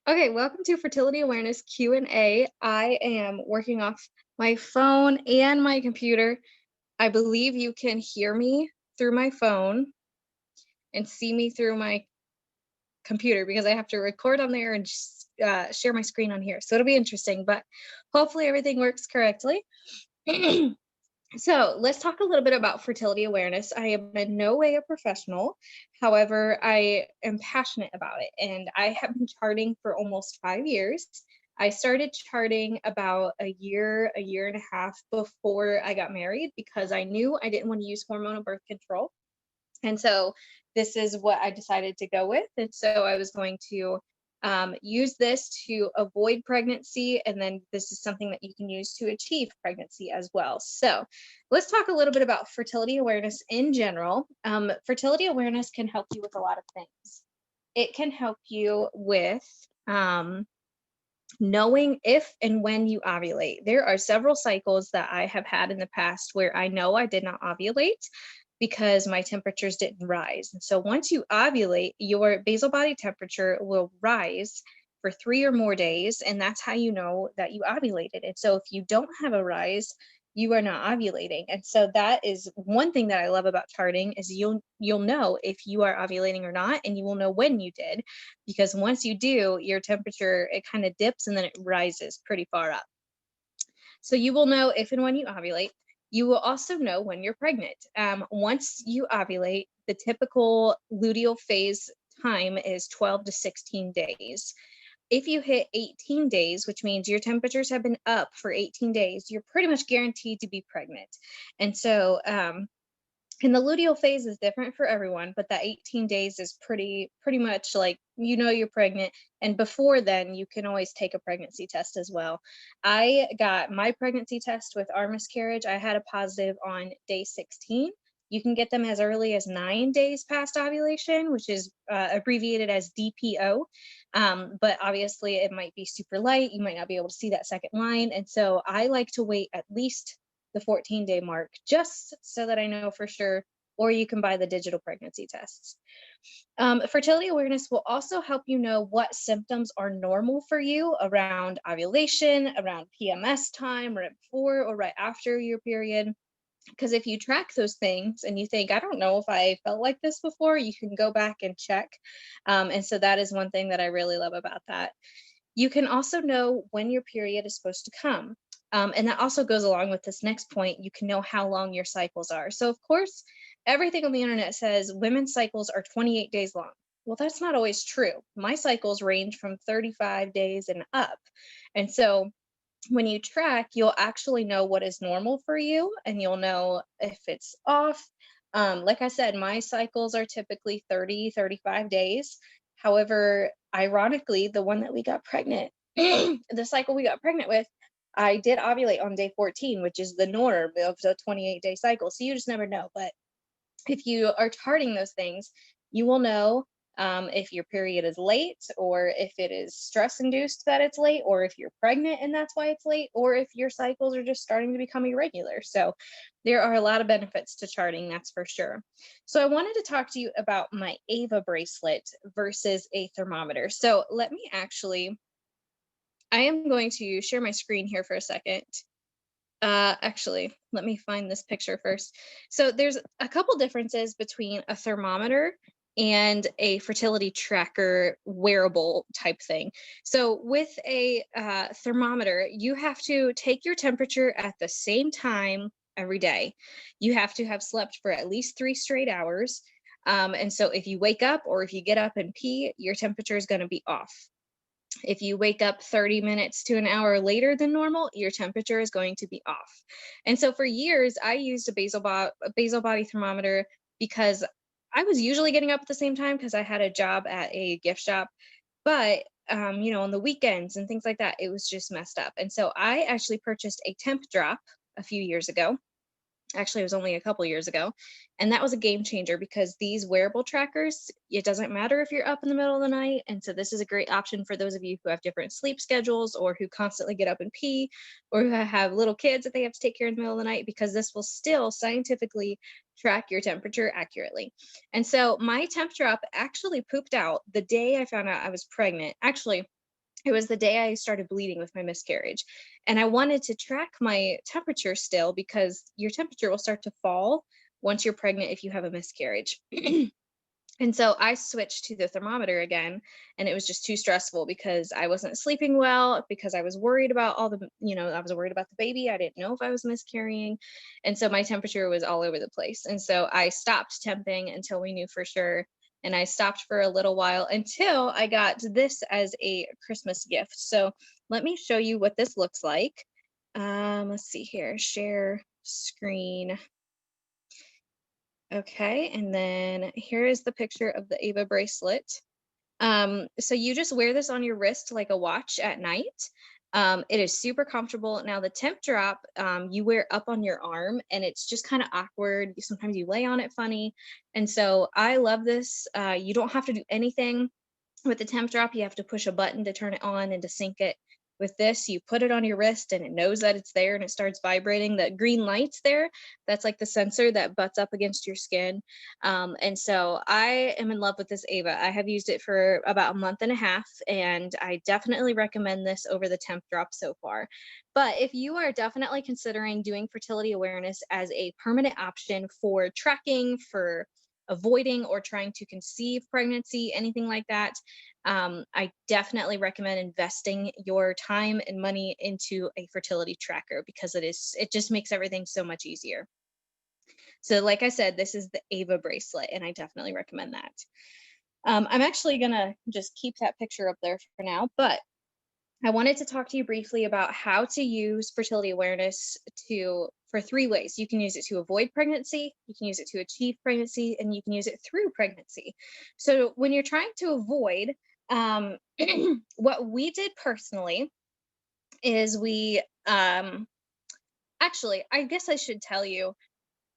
Okay, welcome to Fertility Awareness Q&A. I am working off my phone and my computer. I believe you can hear me through my phone and see me through my computer because I have to record on there and share my screen on here. So it'll be interesting, but hopefully everything works correctly. So let's talk a little bit about fertility awareness. I am in no way a professional. However, I am passionate about it and I have been charting for almost 5 years. I started charting about a year and a half before I got married because I knew I didn't want to use hormonal birth control. And so this is what I decided to go with. And so I was going to use this to avoid pregnancy. And then this is something that you can use to achieve pregnancy as well. So let's talk a little bit about fertility awareness in general. Fertility awareness can help you with a lot of things. It can help you with knowing if and when you ovulate. There are several cycles that I have had in the past where I know I did not ovulate because my temperatures didn't rise. And so once you ovulate, your basal body temperature will rise for 3 or more days, and that's how you know that you ovulated. And so if you don't have a rise, you are not ovulating. And so that is one thing that I love about charting is you'll know if you are ovulating or not, and you will know when you did, because once you do, your temperature, it kind of dips and then it rises pretty far up. So you will know if and when you ovulate. You will also know when you're pregnant. Once you ovulate, the typical luteal phase time is 12 to 16 days. If you hit 18 days, which means your temperatures have been up for 18 days, you're pretty much guaranteed to be pregnant. And so and the luteal phase is different for everyone, but that 18 days is pretty much like you're pregnant. And before then, you can always take a pregnancy test as well. I got my pregnancy test with our miscarriage. I had a positive on day 16. You can get them as early as 9 days past ovulation, which is abbreviated as DPO. But obviously, it might be super light. You might not be able to see that second line. And so I like to wait at least the 14-day mark just so that I know for sure, or you can buy the digital pregnancy tests. Fertility awareness will also help you know what symptoms are normal for you around ovulation, around PMS time, right before or right after your period. Because if you track those things and you think, I don't know if I felt like this before, you can go back and check. And so that is one thing that I really love about that. You can also know when your period is supposed to come. And that also goes along with this next point. You can know how long your cycles are. So, of course, everything on the internet says women's cycles are 28 days long. Well, that's not always true. My cycles range from 35 days and up. And so, when you track, you'll actually know what is normal for you and you'll know if it's off. Like I said, my cycles are typically 30, 35 days. However, ironically, the one that we got pregnant, the cycle we got pregnant with, I did ovulate on day 14, which is the norm of the 28-day cycle. So you just never know. But if you are charting those things, you will know if your period is late, or if it is stress induced that it's late, or if you're pregnant and that's why it's late, or if your cycles are just starting to become irregular. So there are a lot of benefits to charting, that's for sure. So I wanted to talk to you about my Eva bracelet versus a thermometer. So I am going to share my screen here for a second. Actually, let me find this picture first. So there's a couple differences between a thermometer and a fertility tracker wearable type thing. So with a thermometer, you have to take your temperature at the same time every day. You have to have slept for at least 3 straight hours. And so if you wake up or if you get up and pee, your temperature is going to be off. If you wake up 30 minutes to an hour later than normal, your temperature is going to be off. And so for years, I used a basal body thermometer because I was usually getting up at the same time because I had a job at a gift shop. But on the weekends and things like that, it was just messed up. And so I actually purchased a temp drop a few years ago. Actually, it was only a couple years ago. And that was a game changer because these wearable trackers, it doesn't matter if you're up in the middle of the night. And so this is a great option for those of you who have different sleep schedules or who constantly get up and pee or who have little kids that they have to take care in the middle of the night, because this will still scientifically track your temperature accurately. And so my temp drop actually pooped out the day I found out I was pregnant. Actually, It was the day I started bleeding with my miscarriage. And I wanted to track my temperature still because your temperature will start to fall once you're pregnant if you have a miscarriage. And so I switched to the thermometer again, and it was just too stressful because I wasn't sleeping well, because I was worried about all the, I was worried about the baby. I didn't know if I was miscarrying. And so my temperature was all over the place. And so I stopped temping until we knew for sure. And I stopped for a little while until I got this as a Christmas gift. So let me show you what this looks like. Let's see here, share screen. Okay, and then here is the picture of the Eva bracelet. So you just wear this on your wrist like a watch at night. It is super comfortable. Now the temp drop, you wear up on your arm and it's just kind of awkward. Sometimes you lay on it funny. And so I love this. You don't have to do anything with the temp drop. You have to push a button to turn it on and to sync it. With this, you put it on your wrist and it knows that it's there and it starts vibrating. The green light's there. That's like the sensor that butts up against your skin. And so I am in love with this Ava. I have used it for about a month and a half, and I definitely recommend this over the temp drop so far. But if you are definitely considering doing fertility awareness as a permanent option for tracking, for avoiding or trying to conceive pregnancy, anything like that, I definitely recommend investing your time and money into a fertility tracker because it just makes everything so much easier. So, like I said, this is the Ava bracelet, and I definitely recommend that. I'm actually gonna just keep that picture up there for now, but I wanted to talk to you briefly about how to use fertility awareness for three ways. You can use it to avoid pregnancy, you can use it to achieve pregnancy, and you can use it through pregnancy. So when you're trying to avoid, um, what we did personally is actually, I guess I should tell you,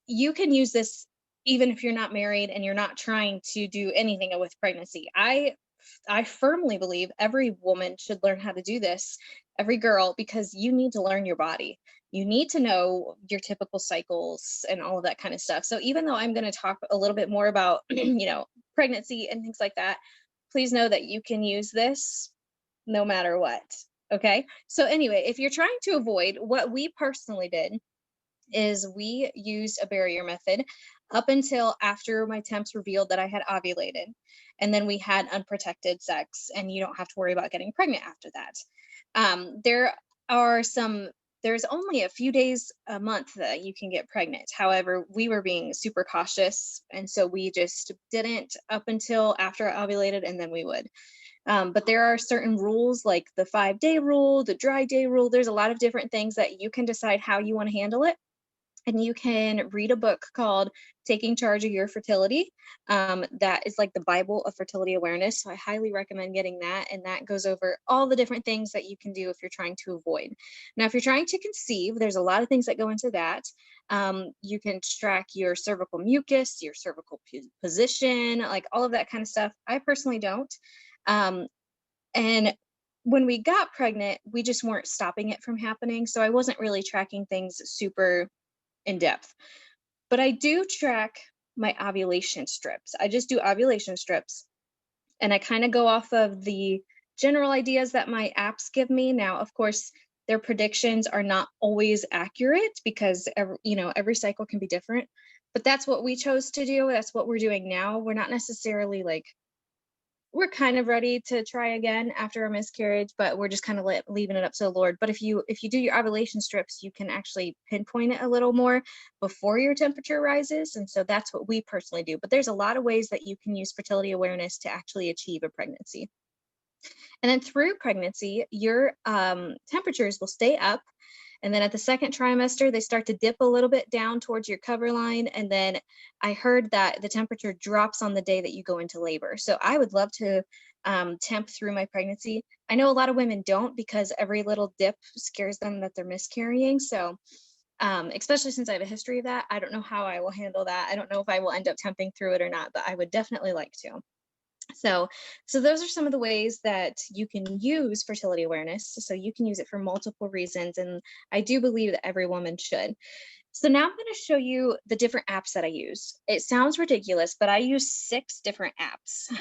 you can use this even if you're not married and you're not trying to do anything with pregnancy. I firmly believe every woman should learn how to do this, every girl, because you need to learn your body. You need to know your typical cycles and all of that kind of stuff. So even though I'm going to talk a little bit more about, pregnancy and things like that, please know that you can use this no matter what. Okay. So anyway, if you're trying to avoid, what we personally did is we used a barrier method up until after my temps revealed that I had ovulated. And then we had unprotected sex, and you don't have to worry about getting pregnant after that. There are there's only a few days a month that you can get pregnant. However, we were being super cautious. And so we just didn't up until after I ovulated, and then we would. But there are certain rules like the 5-day rule, the dry day rule. There's a lot of different things that you can decide how you want to handle it, and you can read a book called Taking Charge of Your Fertility. That is like the Bible of fertility awareness. So I highly recommend getting that. And that goes over all the different things that you can do if you're trying to avoid. Now, if you're trying to conceive, there's a lot of things that go into that. You can track your cervical mucus, your cervical position, like all of that kind of stuff. I personally don't. Um, and when we got pregnant, we just weren't stopping it from happening. So I wasn't really tracking things super in depth. But I do track my ovulation strips. I just do ovulation strips, and I kind of go off of the general ideas that my apps give me. Now, of course, their predictions are not always accurate because every cycle can be different. But that's what we chose to do. That's what we're doing now. We're not necessarily like we're kind of ready to try again after a miscarriage, but we're just kind of leaving it up to the Lord. But if you do your ovulation strips, you can actually pinpoint it a little more before your temperature rises, and so that's what we personally do. But there's a lot of ways that you can use fertility awareness to actually achieve a pregnancy. And then through pregnancy, your temperatures will stay up. And then at the second trimester, they start to dip a little bit down towards your cover line. And then I heard that the temperature drops on the day that you go into labor. So I would love to temp through my pregnancy. I know a lot of women don't because every little dip scares them that they're miscarrying. So especially since I have a history of that, I don't know how I will handle that. I don't know if I will end up temping through it or not, but I would definitely like to. So those are some of the ways that you can use fertility awareness. So you can use it for multiple reasons, and I do believe that every woman should. So now I'm going to show you the different apps that I use. It sounds ridiculous, but I use 6 different apps.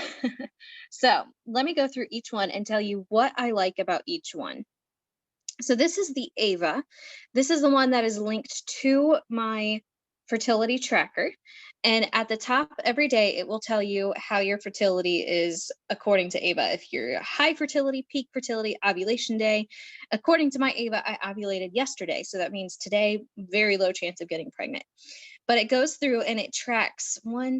So let me go through each one and tell you what I like about each one. So this is the Ava. This is the one that is linked to my fertility tracker. And at the top every day, it will tell you how your fertility is according to Ava. If you're high fertility, peak fertility, ovulation day. According to my Ava, I ovulated yesterday. So that means today, very low chance of getting pregnant. But it goes through and it tracks 5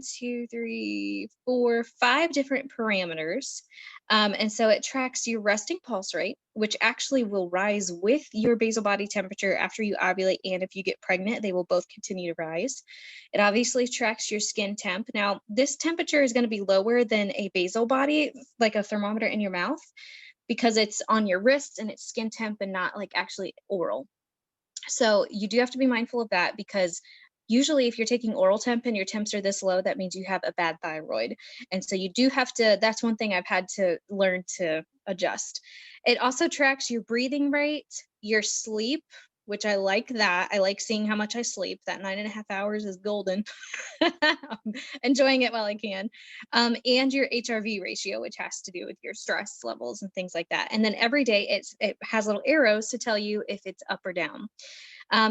different parameters. And so it tracks your resting pulse rate, which actually will rise with your basal body temperature after you ovulate. And if you get pregnant, they will both continue to rise. It obviously tracks your skin temp. Now, this temperature is going to be lower than a basal body, like a thermometer in your mouth, because it's on your wrist and it's skin temp and not like actually oral. So you do have to be mindful of that because usually if you're taking oral temp and your temps are this low, that means you have a bad thyroid. And so you do have to, that's one thing I've had to learn to adjust. It also tracks your breathing rate, your sleep, which I like that. I like seeing how much I sleep. That 9.5 hours is golden. I'm enjoying it while I can. And your HRV ratio, which has to do with your stress levels and things like that. And then every day it has little arrows to tell you if it's up or down.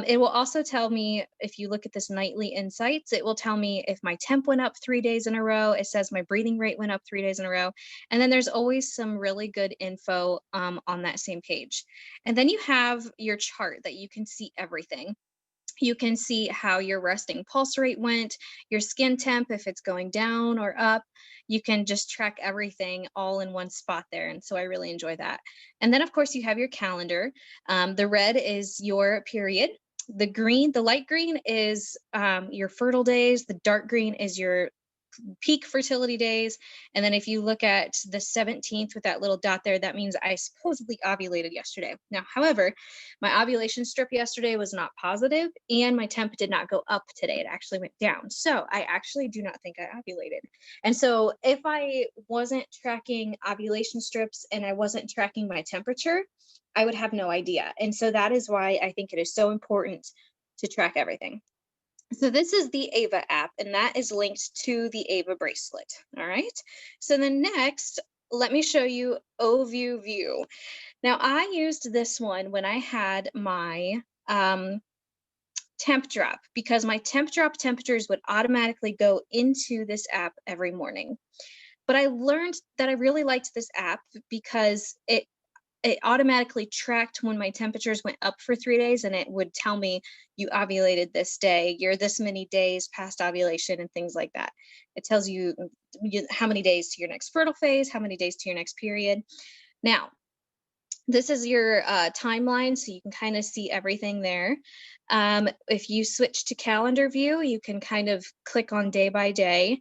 It will also tell me, if you look at this nightly insights, it will tell me if my temp went up 3 days in a row. It says my breathing rate went up 3 days in a row. And then there's always some really good info on that same page. And then you have your chart that you can see everything. You can see how your resting pulse rate went, your skin temp, if it's going down or up. You can just track everything all in one spot there. And so I really enjoy that. And then, of course, you have your calendar. The red is your period. The green, the light green is your fertile days. The dark green is your peak fertility days. And then if you look at the 17th with that little dot there, that means I supposedly ovulated yesterday. Now, however, my ovulation strip yesterday was not positive and my temp did not go up today. It actually went down. So I actually do not think I ovulated. And so if I wasn't tracking ovulation strips and I wasn't tracking my temperature, I would have no idea. And so that is why I think it is so important to track everything. So this is the Ava app, and that is linked to the Eva bracelet. All right. So then next, let me show you OVF View. Now I used this one when I had my temp drop because my temp drop temperatures would automatically go into this app every morning. But I learned that I really liked this app because it automatically tracked when my temperatures went up for 3 days and it would tell me you ovulated this day, you're this many days past ovulation and things like that. It tells you, how many days to your next fertile phase, how many days to your next period. Now, this is your timeline, so you can kind of see everything there. If you switch to calendar view, you can kind of click on day by day,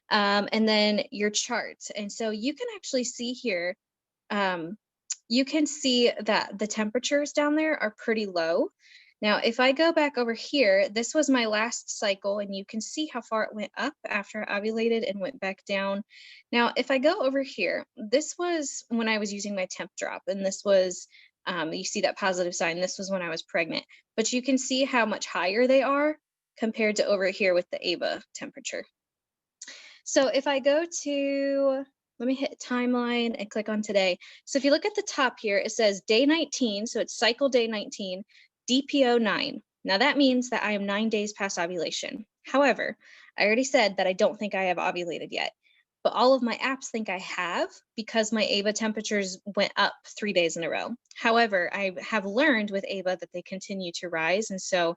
and then your charts. And so you can actually see here, you can see that the temperatures down there are pretty low. Now, if I go back over here, this was my last cycle, and you can see how far it went up after I ovulated and went back down. Now, if I go over here, this was when I was using my temp drop, and this was, you see that positive sign, this was when I was pregnant. But you can see how much higher they are compared to over here with the Ava temperature. So if I go to, let me hit timeline and click on today. So if you look at the top here, it says day 19. So it's cycle day 19, DPO 9. Now that means that I am 9 days past ovulation. However, I already said that I don't think I have ovulated yet, but all of my apps think I have because my Ava temperatures went up 3 days in a row. However, I have learned with Ava that they continue to rise. And so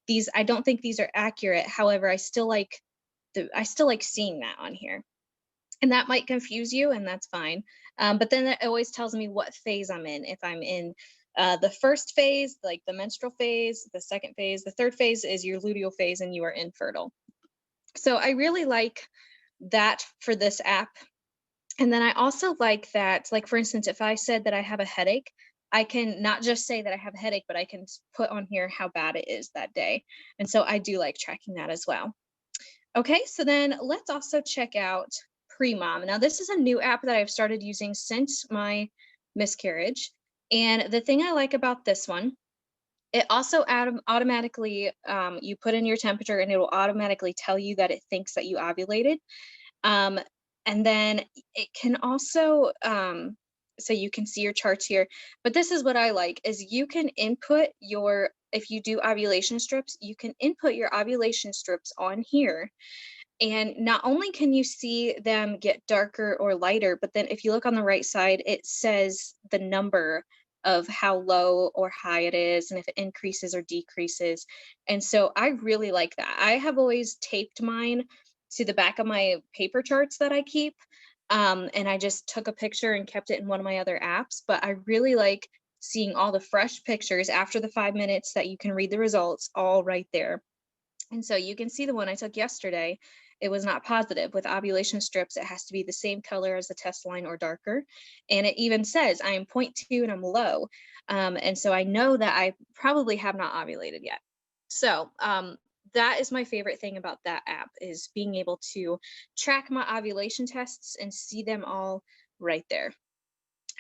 these, I don't think these are accurate. However, I still like seeing that on here. And that might confuse you, and that's fine. But then it always tells me what phase I'm in. If I'm in the first phase, like the menstrual phase, the second phase, the third phase is your luteal phase, and you are infertile. So I really like that for this app. And then I also like that, like, for instance, if I said that I have a headache, I can not just say that I have a headache, but I can put on here how bad it is that day. And so I do like tracking that as well. Okay, so then let's also check out Premom. Now, this is a new app that I've started using since my miscarriage. And the thing I like about this one It also automatically, you put in your temperature and it will automatically tell you that it thinks that you ovulated. Um, and then it can also, so you can see your charts here, but this is what I like is you can input your, if you do ovulation strips, you can input your ovulation strips on here. And not only can you see them get darker or lighter, but then if you look on the right side, it says the number of how low or high it is and if it increases or decreases. And so I really like that. I have always taped mine to the back of my paper charts that I keep. And I just took a picture and kept it in one of my other apps. But I really like seeing all the fresh pictures after the 5 minutes that you can read the results all right there. And so you can see the one I took yesterday. It was not positive. With ovulation strips, it has to be the same color as the test line or darker. And it even says I am 0.2 and I'm low. And so I know that I probably have not ovulated yet. So that is my favorite thing about that app is being able to track my ovulation tests and see them all right there.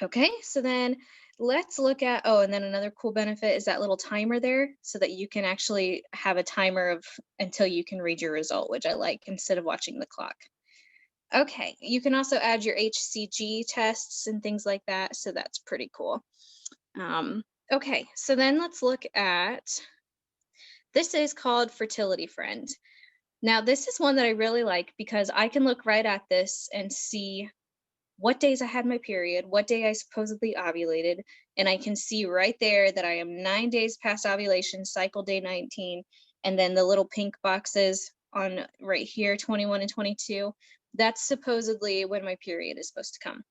Okay, so then let's look at, oh, and then another cool benefit is that little timer there so that you can actually have a timer of until you can read your result, which I like instead of watching the clock. Okay, you can also add your HCG tests and things like that, so that's pretty cool. Okay, so then let's look at, this is called Fertility Friend. Now, this is one that I really like because I can look right at this and see what days I had my period, what day I supposedly ovulated, and I can see right there that I am 9 days past ovulation, cycle day 19, and then the little pink boxes on right here, 21 and 22. That's supposedly when my period is supposed to come.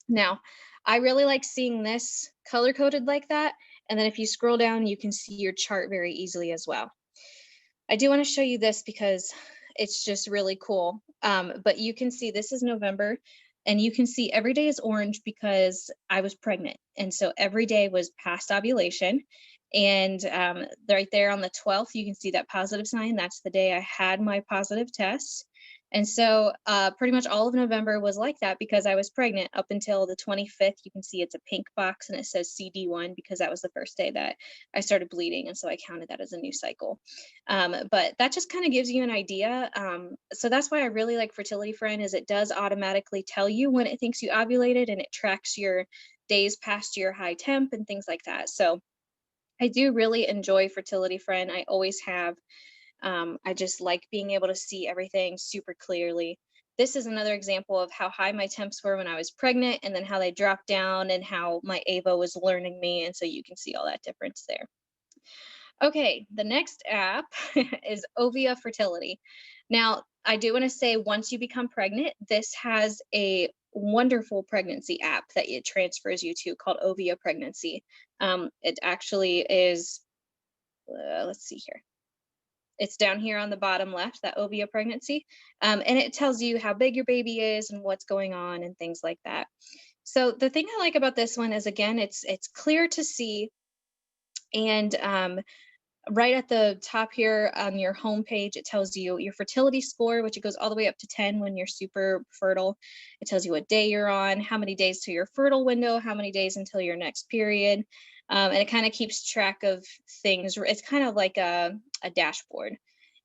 Now, I really like seeing this color coded like that, and then if you scroll down, you can see your chart very easily as well. I do want to show you this because it's just really cool. But you can see this is November, and you can see every day is orange because I was pregnant. And so every day was past ovulation. And right there on the 12th, you can see that positive sign. That's the day I had my positive test. And so pretty much all of November was like that because I was pregnant up until the 25th. You can see it's a pink box and it says CD1 because that was the first day that I started bleeding. And so I counted that as a new cycle. But that just kind of gives you an idea. So that's why I really like Fertility Friend is it does automatically tell you when it thinks you ovulated and it tracks your days past your high temp and things like that. So I do really enjoy Fertility Friend. I always have. I just like being able to see everything super clearly. This is another example of how high my temps were when I was pregnant and then how they dropped down and how my Ava was learning me. And so you can see all that difference there. Okay, the next app is OVF Fertility. Now, I do want to say once you become pregnant, this has a wonderful pregnancy app that it transfers you to called Ova Pregnancy. It actually is, let's see here. It's down here on the bottom left, that Ova Pregnancy. And it tells you how big your baby is and what's going on and things like that. So the thing I like about this one is, again, it's clear to see. And right at the top here on your home page, it tells you your fertility score, which it goes all the way up to 10 when you're super fertile. It tells you what day you're on, how many days to your fertile window, how many days until your next period. And it kind of keeps track of things. It's kind of like a dashboard.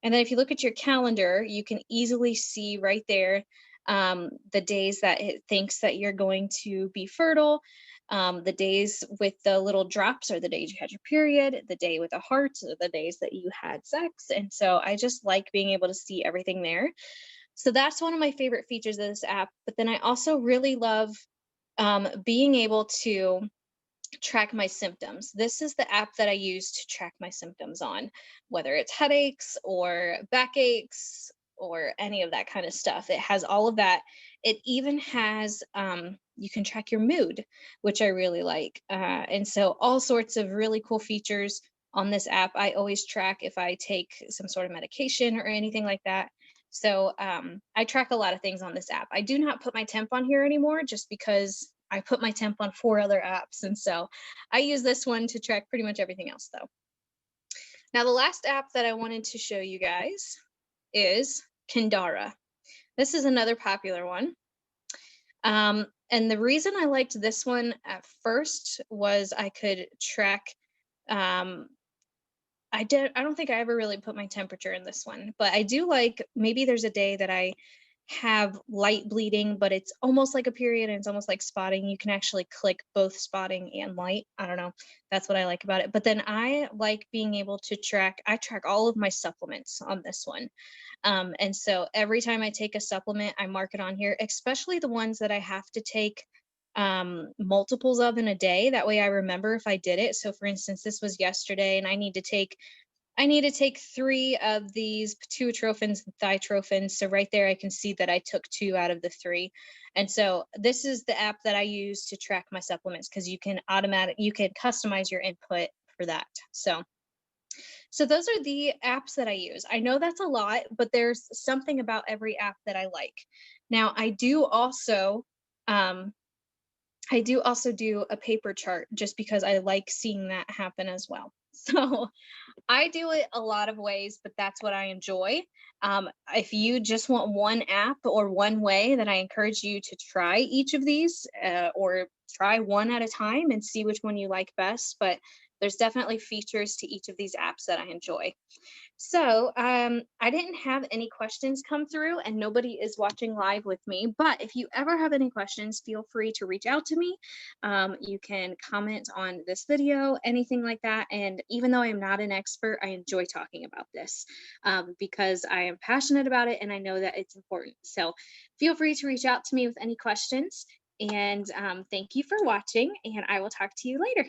And then if you look at your calendar, you can easily see right there the days that it thinks that you're going to be fertile. The days with the little drops are the days you had your period. The day with the hearts are the days that you had sex. And so I just like being able to see everything there. So that's one of my favorite features of this app. But then I also really love being able to track my symptoms. This is the app that I use to track my symptoms on, whether it's headaches or backaches or any of that kind of stuff. It has all of that. It even has, you can track your mood, which I really like. And so all sorts of really cool features on this app. I always track if I take some sort of medication or anything like that. So I track a lot of things on this app. I do not put my temp on here anymore just because I put my temp on 4 other apps. And so I use this one to track pretty much everything else though. Now, the last app that I wanted to show you guys is Kindara. This is another popular one. And the reason I liked this one at first was I could track I don't think I ever really put my temperature in this one, but I do like, maybe there's a day that I have light bleeding, but it's almost like a period and it's almost like spotting. You can actually click both spotting and light. I don't know. That's what I like about it. But then I like being able to I track all of my supplements on this one. And so every time I take a supplement, I mark it on here, especially the ones that I have to take multiples of in a day. That way I remember if I did it. So for instance, this was yesterday and I need to take 3 of these pituitropins and thiotrophins. So right there, I can see that I took 2 out of the 3. And so this is the app that I use to track my supplements, because you can customize your input for that. So those are the apps that I use. I know that's a lot, but there's something about every app that I like. Now, um, I do also do a paper chart just because I like seeing that happen as well. So I do it a lot of ways, but that's what I enjoy. If you just want one app or one way, then I encourage you to try each of these, or try one at a time and see which one you like best. But there's definitely features to each of these apps that I enjoy. So, I didn't have any questions come through, and nobody is watching live with me. But if you ever have any questions, feel free to reach out to me. You can comment on this video, anything like that. And even though I'm not an expert, I enjoy talking about this, because I am passionate about it and I know that it's important. So, feel free to reach out to me with any questions. And thank you for watching, and I will talk to you later.